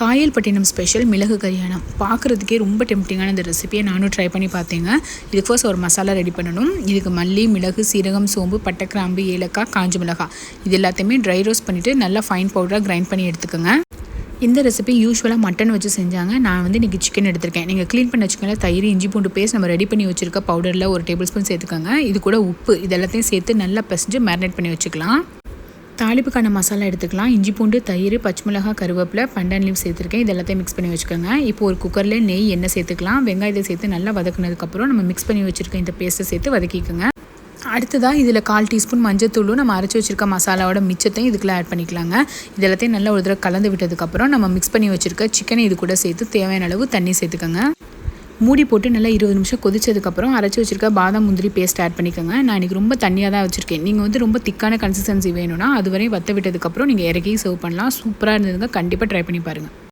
Kayalpattinam special மிளகு கல்யாணம் பார்க்குறதுக்கே ரொம்ப டெம்ப்டிங்கான இந்த ரெசிபியை நானும் ட்ரை பண்ணி பார்த்தேங்க. இதுக்கு ஃபர்ஸ்ட் ஒரு மசாலா ரெடி பண்ணணும். இதுக்கு மல்லி, மிளகு, சீரகம், சோம்பு, பட்டை, கிராம்பு, ஏலக்காய், காஞ்ச மிளகாய் இது எல்லாத்தையுமே ட்ரை ரோஸ்ட் பண்ணிவிட்டு நல்லா ஃபைன் பவுடராக கிரைண்ட் பண்ணி எடுத்துக்கோங்க. இந்த ரெசிபி யூஸ்வலாக மட்டன் வச்சு செஞ்சாங்க. நான் இன்றைக்கி சிக்கன் எடுத்திருக்கேன். நீங்கள் க்ளீன் பண்ண சிக்கனில் தயிர், இஞ்சி பூண்டு பேஸ்ட் நம்ம ரெடி பண்ணி வச்சுருக்க பவுடரில் 1 டேபிள் ஸ்பூன் சேர்த்துக்கோங்க. இது கூட உப்பு இது எல்லாத்தையும் சேர்த்து நல்லா பிசைஞ்சு மேரினேட் பண்ணி வச்சுக்கலாம். தாளிப்புக்கான மசாலா எடுத்துக்கலாம். இஞ்சி பூண்டு, தயிர், பச்சை மிளகாய், கருவேப்பிலை, பண்டான் லீவ் சேர்த்துருக்கேன். இது எல்லாத்தையும் மிக்ஸ் பண்ணி வச்சுக்கோங்க. இப்போ ஒரு குக்கரில் நெய், எண்ணெய் சேர்த்துக்கலாம். வெங்காயத்தை சேர்த்து நல்லா வதக்குனதுக்கப்புறம் நம்ம மிக்ஸ் பண்ணி வச்சுருக்க இந்த பேஸ்ட்டை சேர்த்து வதக்கிக்கோங்க. அடுத்ததாக இதில் 1/4 டீஸ்பூன் மஞ்சத்தூளும் நம்ம அரைச்சி வச்சுருக்க மசாலாவோட மிச்சத்தையும் இதுக்குள்ளே ஆட் பண்ணிக்கலாங்க. இது எல்லாத்தையும் நல்லா ஒரு தடவை கலந்து விட்டதுக்கப்புறம் நம்ம மிக்ஸ் பண்ணி வச்சுருக்க சிக்கனை இது கூட சேர்த்து தேவையான அளவு தண்ணி சேர்த்துக்கோங்க. மூடி போட்டு நல்லா 20 நிமிஷம் கொதிச்சதுக்கப்புறம் அரைச்சி வச்சுருக்க பாதாம், முந்திரி பேஸ்ட் ஆட் பண்ணிக்கோங்க. நான் இன்றைக்கி ரொம்ப தண்ணியாக தான் வச்சுருக்கேன். நீங்கள் ரொம்ப திக்கான கன்சிஸ்டன்சி வேணும்னா அதுவரை வற்ற விட்டதுக்கப்புறம் நீங்கள் இறக்கி சர்வ் பண்ணலாம். சூப்பராக இருந்ததுங்க. கண்டிப்பாக ட்ரை பண்ணி பாருங்கள்.